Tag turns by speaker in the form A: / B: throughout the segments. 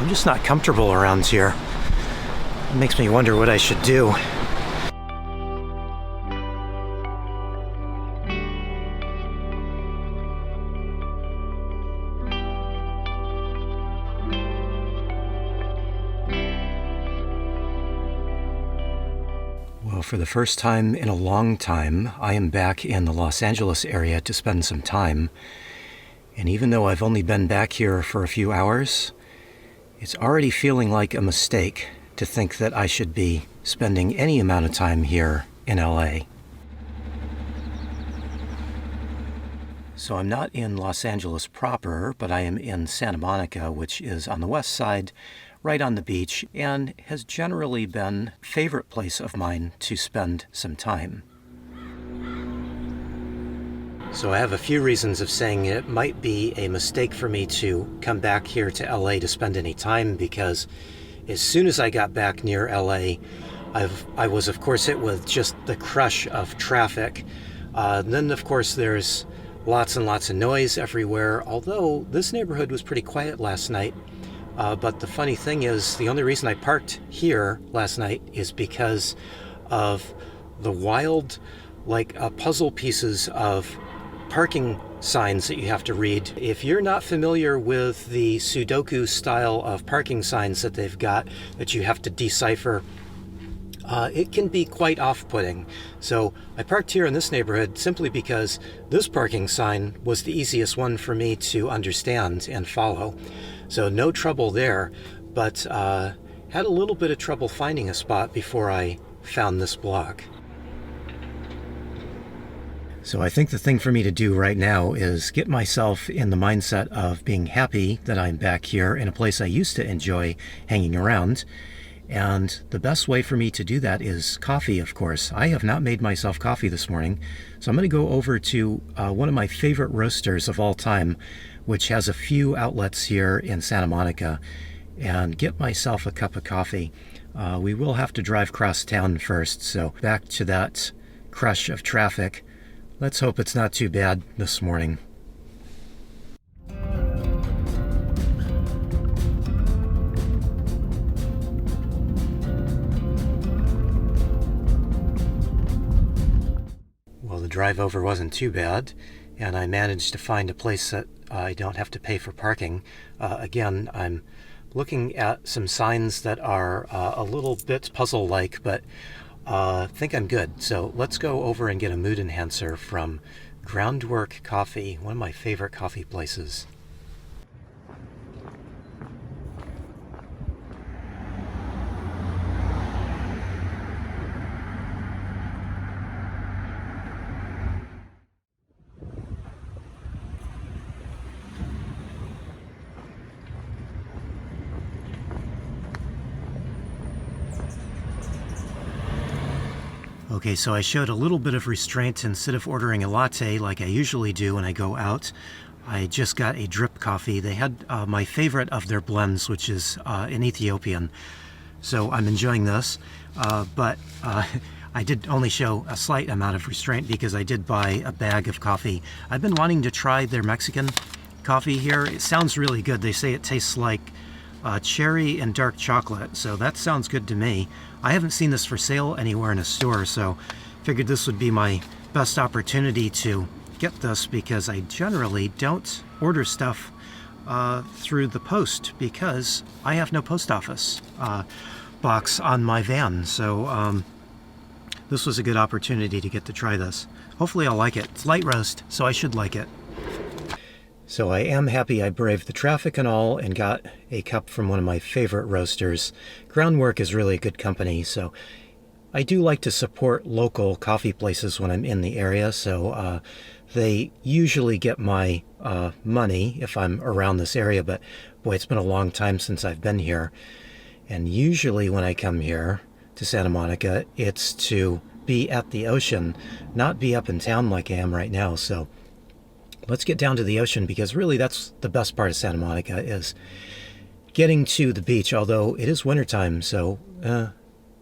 A: I'm just not comfortable around here. It makes me wonder what I should do. Well, for the first time in a long time, I am back in the Los Angeles area to spend some time. And even though I've only been back here for a few hours, it's already feeling like a mistake to think that I should be spending any amount of time here in LA. So I'm not in Los Angeles proper, but I am in Santa Monica, which is on the west side, right on the beach, and has generally been a favorite place of mine to spend some time. So I have a few reasons of saying it might be a mistake for me to come back here to LA to spend any time, because as soon as I got back near LA, I was of course hit with just the crush of traffic. Then of course there's lots and lots of noise everywhere, although this neighborhood was pretty quiet last night. But the funny thing is, the only reason I parked here last night is because of the wild, puzzle pieces of parking signs that you have to read. If you're not familiar with the Sudoku style of parking signs that they've got that you have to decipher, it can be quite off-putting. So I parked here in this neighborhood simply because this parking sign was the easiest one for me to understand and follow. So no trouble there, but had a little bit of trouble finding a spot before I found this block. So I think the thing for me to do right now is get myself in the mindset of being happy that I'm back here in a place I used to enjoy hanging around. And the best way for me to do that is coffee, of course. I have not made myself coffee this morning, so I'm going to go over to one of my favorite roasters of all time, which has a few outlets here in Santa Monica, and get myself a cup of coffee. We will have to drive across town first, so back to that crush of traffic. Let's hope it's not too bad this morning. Well, the drive over wasn't too bad, and I managed to find a place that I don't have to pay for parking. Again, I'm looking at some signs that are a little bit puzzle-like, but I think I'm good. So let's go over and get a mood enhancer from Groundwork Coffee, one of my favorite coffee places. Okay, so I showed a little bit of restraint. Instead of ordering a latte like I usually do when I go out, I just got a drip coffee. They had my favorite of their blends, which is an Ethiopian. So I'm enjoying this, but I did only show a slight amount of restraint because I did buy a bag of coffee. I've been wanting to try their Mexican coffee here. It sounds really good. They say it tastes like cherry and dark chocolate, so that sounds good to me. I haven't seen this for sale anywhere in a store, so figured this would be my best opportunity to get this, because I generally don't order stuff through the post because I have no post office box on my van. So this was a good opportunity to get to try this. Hopefully I'll like it. It's light roast, so I should like it. So I am happy I braved the traffic and all and got a cup from one of my favorite roasters. Groundwork is really a good company, so I do like to support local coffee places when I'm in the area, so they usually get my money if I'm around this area, but boy, it's been a long time since I've been here. And usually when I come here to Santa Monica, it's to be at the ocean, not be up in town like I am right now. So let's get down to the ocean, because really that's the best part of Santa Monica, is getting to the beach, although it is wintertime, so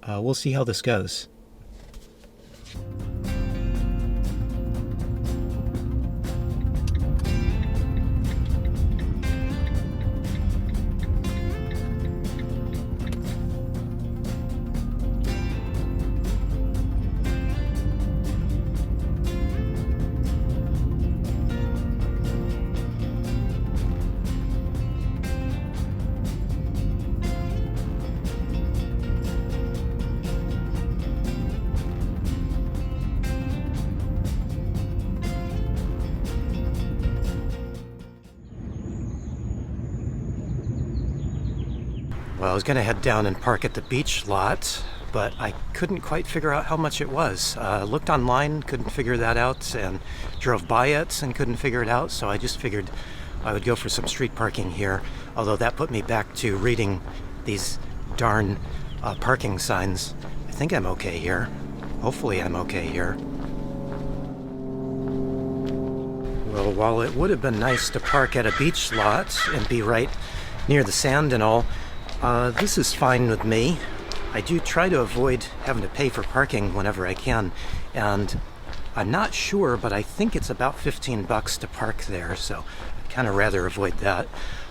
A: we'll see how this goes. Well, I was going to head down and park at the beach lot, but I couldn't quite figure out how much it was. Looked online, couldn't figure that out, and drove by it and couldn't figure it out, so I just figured I would go for some street parking here, although that put me back to reading these darn parking signs. I think I'm okay here. Hopefully I'm okay here. Well, while it would have been nice to park at a beach lot and be right near the sand and all, this is fine with me. I do try to avoid having to pay for parking whenever I can, and I'm not sure, but I think it's about $15 to park there, so I'd kind of rather avoid that.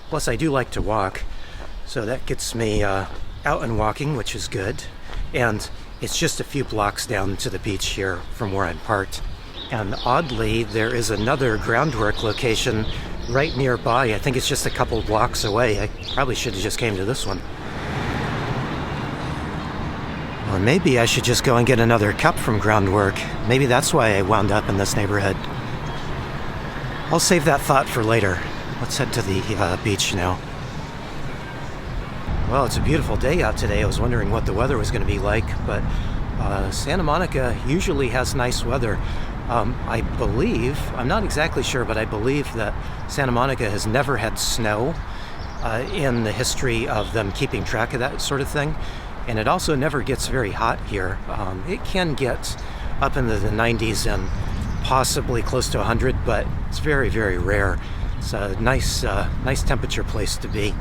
A: Plus, I do like to walk, so that gets me out and walking, which is good. And it's just a few blocks down to the beach here from where I'm parked. And oddly, there is another Groundwork location right nearby. I think it's just a couple blocks away. I probably should have just came to this one. Or maybe I should just go and get another cup from Groundwork. Maybe that's why I wound up in this neighborhood. I'll save that thought for later. Let's head to the beach now. Well, it's a beautiful day out today. I was wondering what the weather was going to be like, but Santa Monica usually has nice weather. I believe, I'm not exactly sure, but I believe that Santa Monica has never had snow in the history of them keeping track of that sort of thing. And it also never gets very hot here. It can get up into the 90s and possibly close to 100, but it's very, very rare. It's a nice temperature place to be.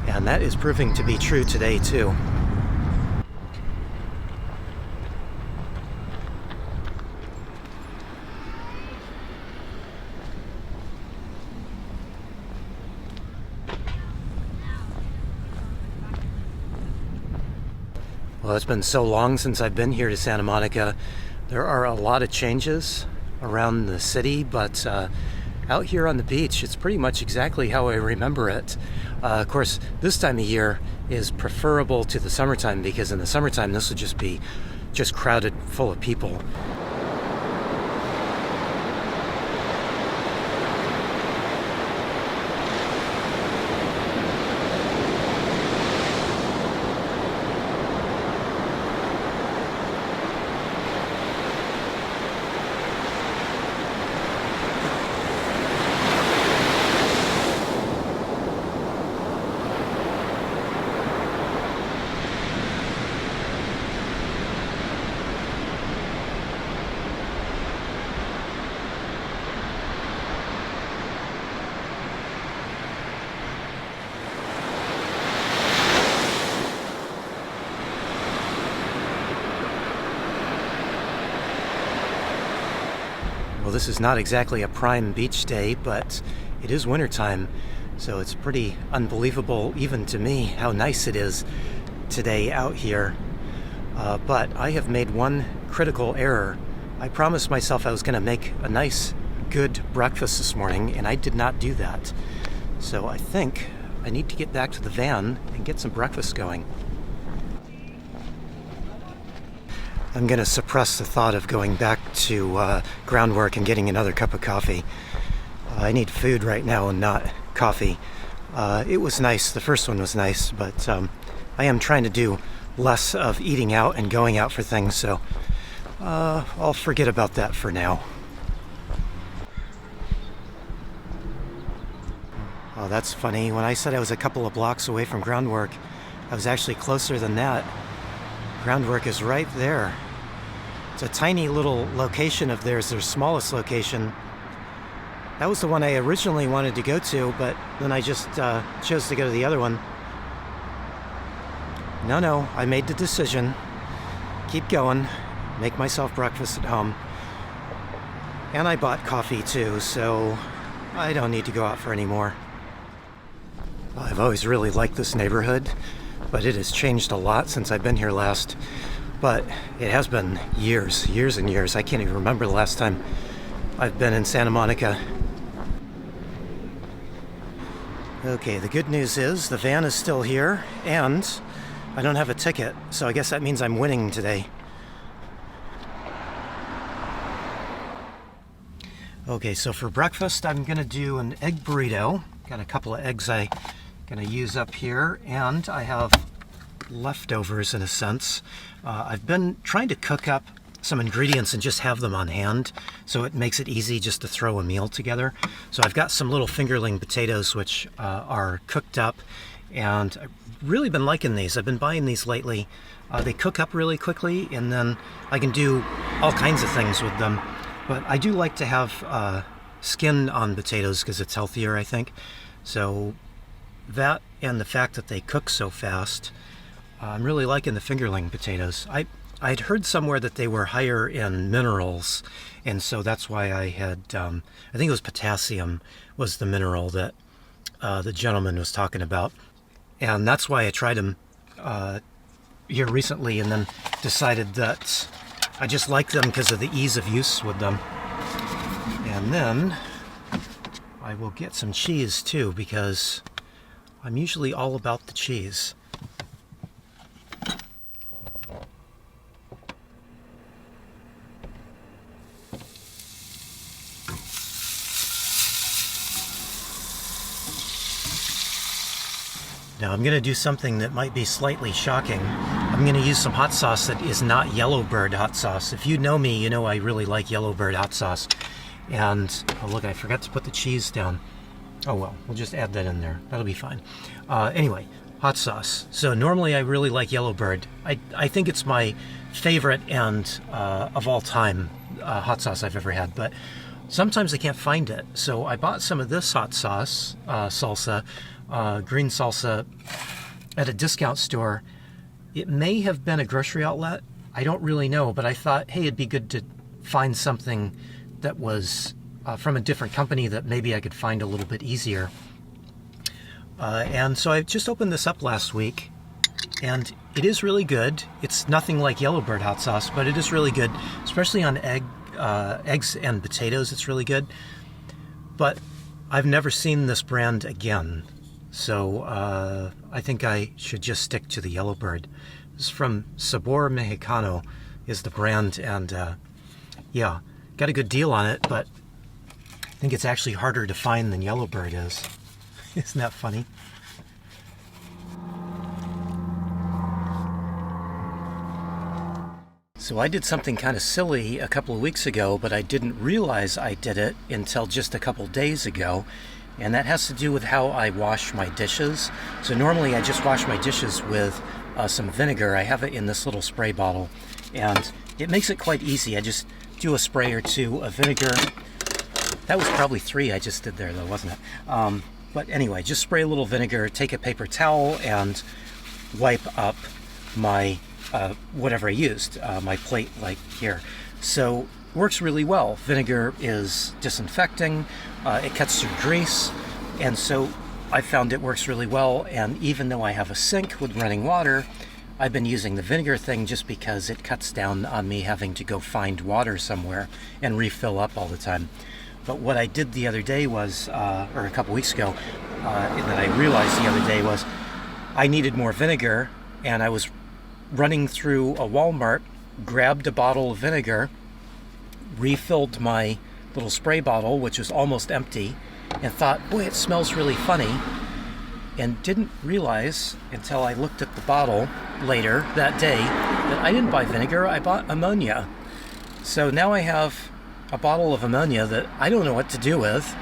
A: And that is proving to be true today, too. Well, it's been so long since I've been here to Santa Monica. There are a lot of changes around the city, but out here on the beach, it's pretty much exactly how I remember it. Of course, this time of year is preferable to the summertime, because in the summertime, this would just be crowded full of people. Well, this is not exactly a prime beach day, but it is wintertime, so it's pretty unbelievable, even to me, how nice it is today out here. But I have made one critical error. I promised myself I was going to make a nice, good breakfast this morning, and I did not do that. So I think I need to get back to the van and get some breakfast going. I'm going to suppress the thought of going back to Groundwork and getting another cup of coffee. I need food right now and not coffee. It was nice. The first one was nice, but I am trying to do less of eating out and going out for things, so I'll forget about that for now. Oh, that's funny. When I said I was a couple of blocks away from Groundwork, I was actually closer than that. Groundwork is right there. It's a tiny little location of theirs, their smallest location. That was the one I originally wanted to go to, but then I just chose to go to the other one. No, I made the decision. Keep going, make myself breakfast at home. And I bought coffee too, so I don't need to go out for any more. I've always really liked this neighborhood, but it has changed a lot since I've been here last. But it has been years and years. I can't even remember the last time I've been in Santa Monica. Okay, the good news is the van is still here, and I don't have a ticket, so I guess that means I'm winning today. Okay, so for breakfast, I'm gonna do an egg burrito. Got a couple of eggs I'm gonna use up here, and I have leftovers in a sense. I've been trying to cook up some ingredients and just have them on hand, so it makes it easy just to throw a meal together. So I've got some little fingerling potatoes which are cooked up, and I've really been liking these. I've been buying these lately. They cook up really quickly, and then I can do all kinds of things with them. But I do like to have skin on potatoes because it's healthier, I think. So that and the fact that they cook so fast, I'm really liking the fingerling potatoes. I'd heard somewhere that they were higher in minerals, and so that's why I had, I think it was potassium was the mineral that the gentleman was talking about. And that's why I tried them here recently, and then decided that I just like them because of the ease of use with them. And then I will get some cheese too, because I'm usually all about the cheese. Now I'm going to do something that might be slightly shocking. I'm going to use some hot sauce that is not Yellowbird hot sauce. If you know me, you know I really like Yellowbird hot sauce. And, oh look, I forgot to put the cheese down. Oh well, we'll just add that in there. That'll be fine. Anyway, hot sauce. So normally I really like Yellowbird. I think it's my favorite and of all time hot sauce I've ever had. But sometimes I can't find it. So I bought some of this hot sauce, salsa, green salsa, at a discount store. It may have been a grocery outlet. I don't really know, but I thought, hey, it'd be good to find something that was from a different company that maybe I could find a little bit easier. And so I just opened this up last week, and it is really good. It's nothing like Yellowbird hot sauce, but it is really good, especially on eggs and potatoes. It's really good. But I've never seen this brand again. So I think I should just stick to the Yellowbird. This is from Sabor Mexicano is the brand, and yeah, got a good deal on it, but I think it's actually harder to find than Yellowbird is. Isn't that funny? So I did something kind of silly a couple of weeks ago, but I didn't realize I did it until just a couple days ago. And that has to do with how I wash my dishes. So normally I just wash my dishes with some vinegar. I have it in this little spray bottle, and it makes it quite easy. I just do a spray or two of vinegar. That was probably 3 I just did there though, wasn't it? But anyway, just spray a little vinegar, take a paper towel, and wipe up my whatever I used, my plate like here. So works really well. Vinegar is disinfecting, it cuts through grease, and so I found it works really well. And even though I have a sink with running water, I've been using the vinegar thing just because it cuts down on me having to go find water somewhere and refill up all the time. But what I did the other day was, or a couple weeks ago, that I realized the other day was I needed more vinegar, and I was running through a Walmart, grabbed a bottle of vinegar, refilled my little spray bottle, which was almost empty, and thought, boy, it smells really funny, and didn't realize until I looked at the bottle later that day that I didn't buy vinegar, I bought ammonia. So now I have a bottle of ammonia that I don't know what to do with.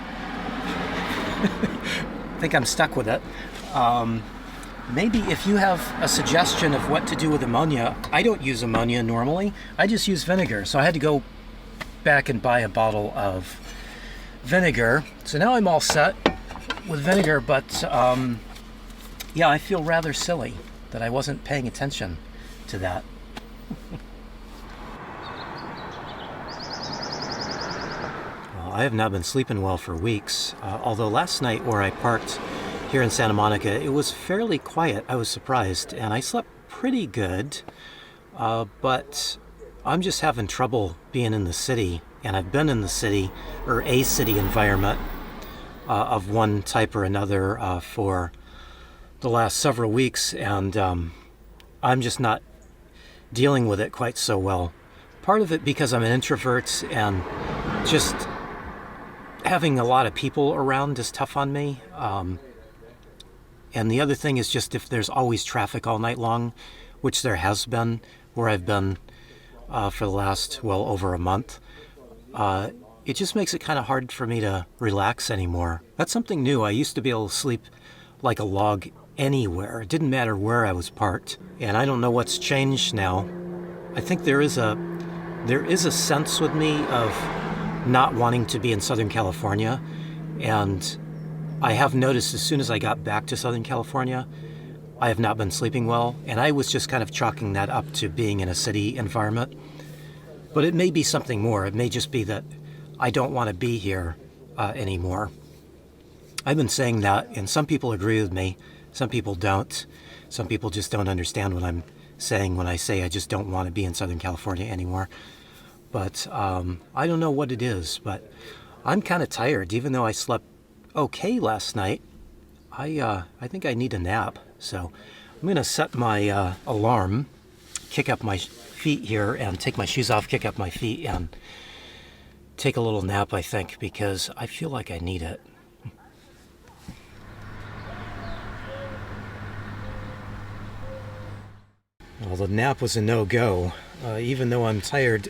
A: I think I'm stuck with it. Maybe if you have a suggestion of what to do with ammonia, I don't use ammonia normally, I just use vinegar. So I had to go back and buy a bottle of vinegar. So now I'm all set with vinegar, but yeah, I feel rather silly that I wasn't paying attention to that. Well, I have not been sleeping well for weeks, although last night where I parked here in Santa Monica, it was fairly quiet. I was surprised, and I slept pretty good, but I'm just having trouble being in the city, and I've been in the city, or a city environment of one type or another for the last several weeks, and I'm just not dealing with it quite so well. Part of it because I'm an introvert, and just having a lot of people around is tough on me. And the other thing is just if there's always traffic all night long, which there has been where I've been for the last, well, over a month, it just makes it kind of hard for me to relax anymore. That's something new. I used to be able to sleep like a log anywhere. It didn't matter where I was parked. And I don't know what's changed now. I think there is a sense with me of not wanting to be in Southern California. And I have noticed as soon as I got back to Southern California, I have not been sleeping well. And I was just kind of chalking that up to being in a city environment. But it may be something more. It may just be that I don't want to be here anymore. I've been saying that, and some people agree with me. Some people don't. Some people just don't understand what I'm saying when I say I just don't want to be in Southern California anymore. But I don't know what it is, but I'm kind of tired. Even though I slept okay last night, I think I need a nap. So I'm going to set my alarm, kick up my feet here, and take my shoes off, kick up my feet, and take a little nap, I think, because I feel like I need it. Well, the nap was a no-go. Even though I'm tired,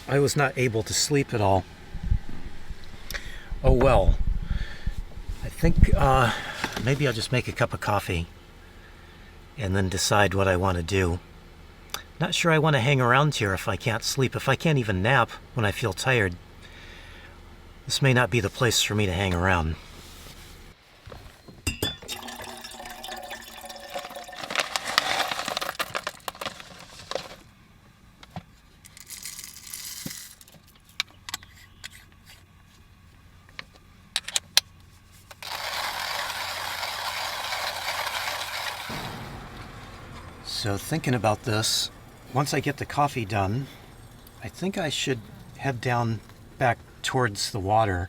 A: I was not able to sleep at all. Oh well. I think maybe I'll just make a cup of coffee and then decide what I want to do. Not sure I want to hang around here if I can't sleep, if I can't even nap when I feel tired. This may not be the place for me to hang around. So thinking about this, once I get the coffee done, I think I should head down back towards the water,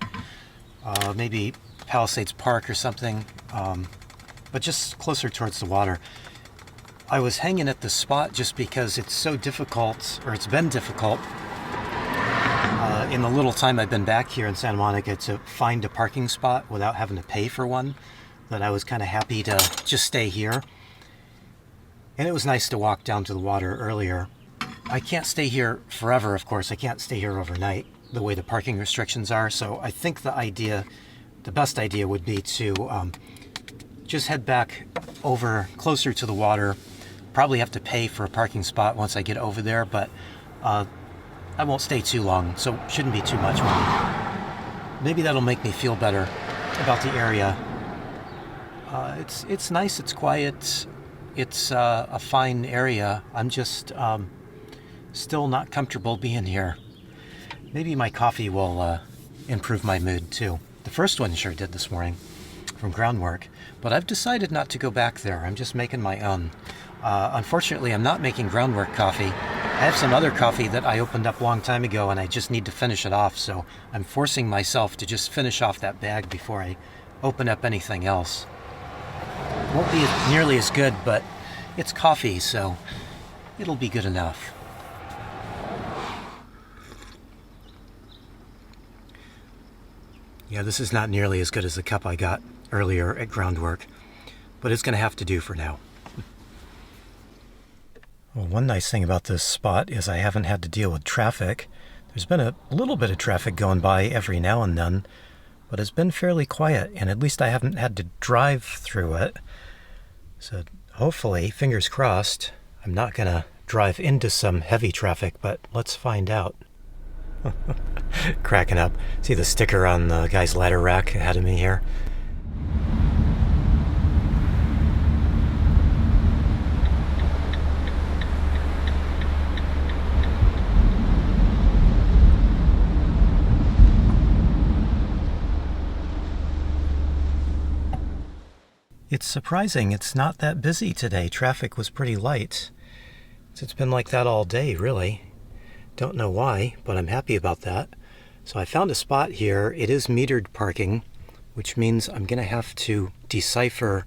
A: maybe Palisades Park or something, but just closer towards the water. I was hanging at this spot just because it's so difficult, or it's been difficult, in the little time I've been back here in Santa Monica to find a parking spot without having to pay for one, that I was kind of happy to just stay here. And it was nice to walk down to the water earlier. I can't stay here forever, of course. I can't stay here overnight, the way the parking restrictions are. So I think the best idea would be to just head back over closer to the water. Probably have to pay for a parking spot once I get over there, but I won't stay too long, so shouldn't be too much money. Maybe that'll make me feel better about the area. It's nice, it's quiet. It's a fine area. I'm just still not comfortable being here. Maybe my coffee will improve my mood too. The first one sure did this morning from Groundwork, but I've decided not to go back there. I'm just making my own. Unfortunately, I'm not making Groundwork coffee. I have some other coffee that I opened up a long time ago and I just need to finish it off, so I'm forcing myself to just finish off that bag before I open up anything else. Won't be nearly as good, but it's coffee, so it'll be good enough. Yeah, this is not nearly as good as the cup I got earlier at Groundwork, but it's going to have to do for now. Well, one nice thing about this spot is I haven't had to deal with traffic. There's been a little bit of traffic going by every now and then, but it's been fairly quiet, and at least I haven't had to drive through it. So hopefully, fingers crossed, I'm not going to drive into some heavy traffic, but let's find out. Cracking up. See the sticker on the guy's ladder rack ahead of me here? It's surprising it's not that busy today. Traffic was pretty light. It's been like that all day, really. Don't know why, but I'm happy about that. So I found a spot here. It is metered parking, which means I'm going to have to decipher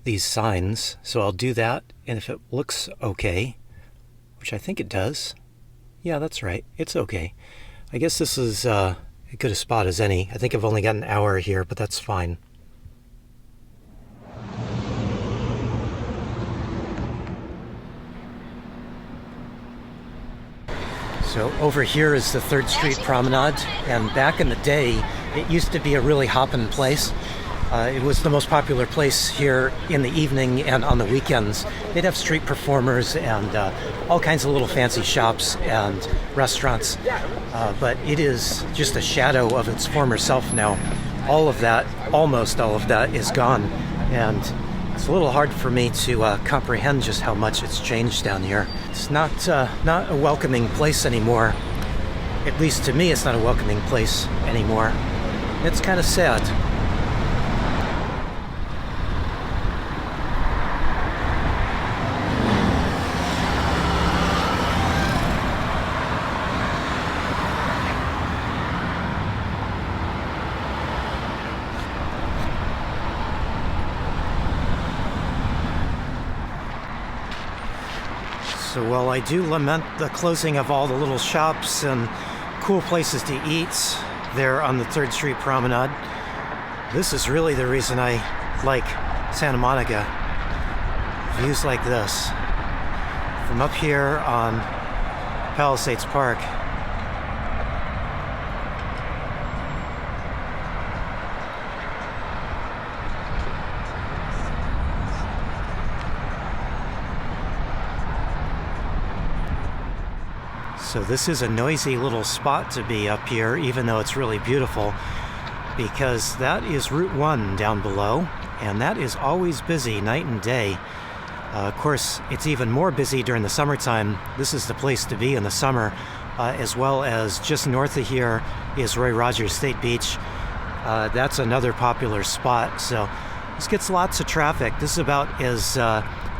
A: these signs. So I'll do that, and if it looks okay, which I think it does. Yeah, that's right. It's okay. I guess this is as good a spot as any. I think I've only got an hour here, but that's fine. So over here is the Third Street Promenade, and back in the day, it used to be a really hoppin' place. It was the most popular place here in the evening and on the weekends. They'd have street performers and all kinds of little fancy shops and restaurants. But it is just a shadow of its former self now. All of that, almost all of that, is gone. And it's a little hard for me to comprehend just how much it's changed down here. It's not a welcoming place anymore. At least to me, it's not a welcoming place anymore. It's kind of sad. So while I do lament the closing of all the little shops and cool places to eat there on the Third Street Promenade, this is really the reason I like Santa Monica. Views like this from up here on Palisades Park. So this is a noisy little spot to be up here, even though it's really beautiful, because that is Route 1 down below, and that is always busy night and day. Of course, it's even more busy during the summertime. This is the place to be in the summer, as well as just north of here is Roy Rogers State Beach. That's another popular spot, so this gets lots of traffic. This is about as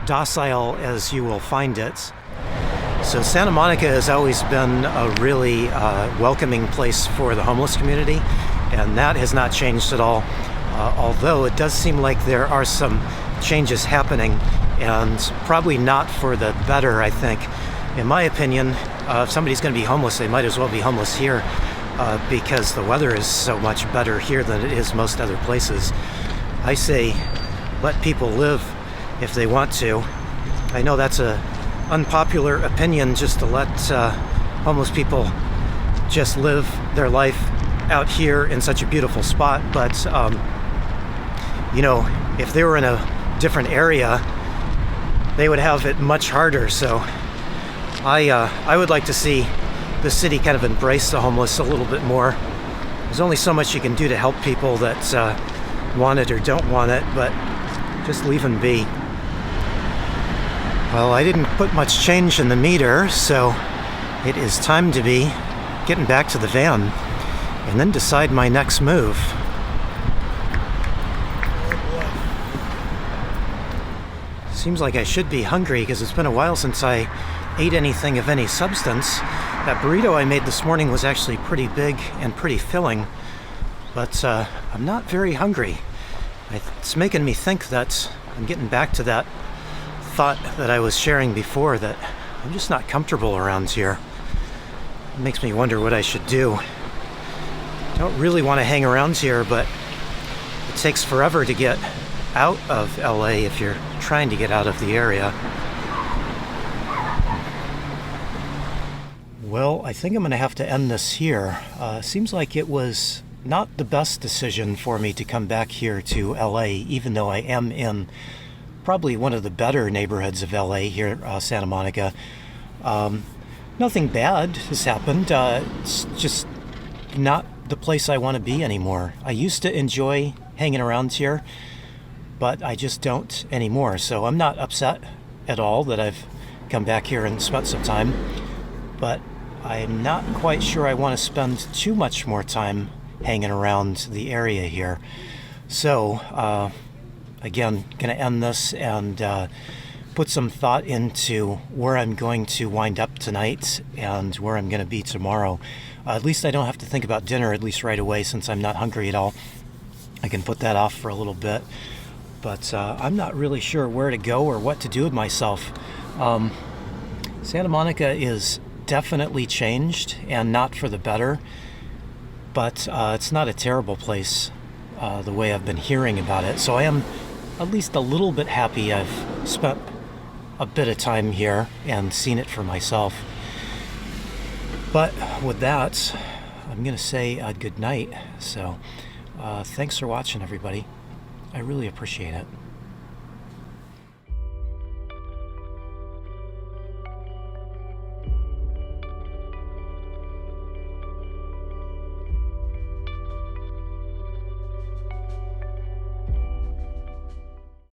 A: docile as you will find it. So Santa Monica has always been a really welcoming place for the homeless community, and that has not changed at all. Although it does seem like there are some changes happening, and probably not for the better, I think. In my opinion, if somebody's going to be homeless, they might as well be homeless here, because the weather is so much better here than it is most other places. I say let people live if they want to. I know that's a unpopular opinion, just to let homeless people just live their life out here in such a beautiful spot, but you know, if they were in a different area, they would have it much harder. So I would like to see the city kind of embrace the homeless a little bit more. There's only so much you can do to help people that want it or don't want it, but just leave them be. Well, I didn't put much change in the meter, so it is time to be getting back to the van and then decide my next move. Seems like I should be hungry because it's been a while since I ate anything of any substance. That burrito I made this morning was actually pretty big and pretty filling, but I'm not very hungry. It's making me think that I'm getting back to that thought that I was sharing before, that I'm just not comfortable around here. It makes me wonder what I should do. Don't really want to hang around here, but it takes forever to get out of LA if you're trying to get out of the area. Well, I think I'm going to have to end this here. Seems like it was not the best decision for me to come back here to LA, even though I am in probably one of the better neighborhoods of LA here, Santa Monica. Nothing bad has happened. It's just not the place I want to be anymore. I used to enjoy hanging around here, but I just don't anymore. So I'm not upset at all that I've come back here and spent some time, but I'm not quite sure I want to spend too much more time hanging around the area here. So, again, going to end this and put some thought into where I'm going to wind up tonight and where I'm going to be tomorrow. At least I don't have to think about dinner, at least right away, since I'm not hungry at all. I can put that off for a little bit. But I'm not really sure where to go or what to do with myself. Santa Monica is definitely changed, and not for the better. But it's not a terrible place the way I've been hearing about it. So I am at least a little bit happy I've spent a bit of time here and seen it for myself. But with that, I'm going to say good night. So thanks for watching, everybody. I really appreciate it.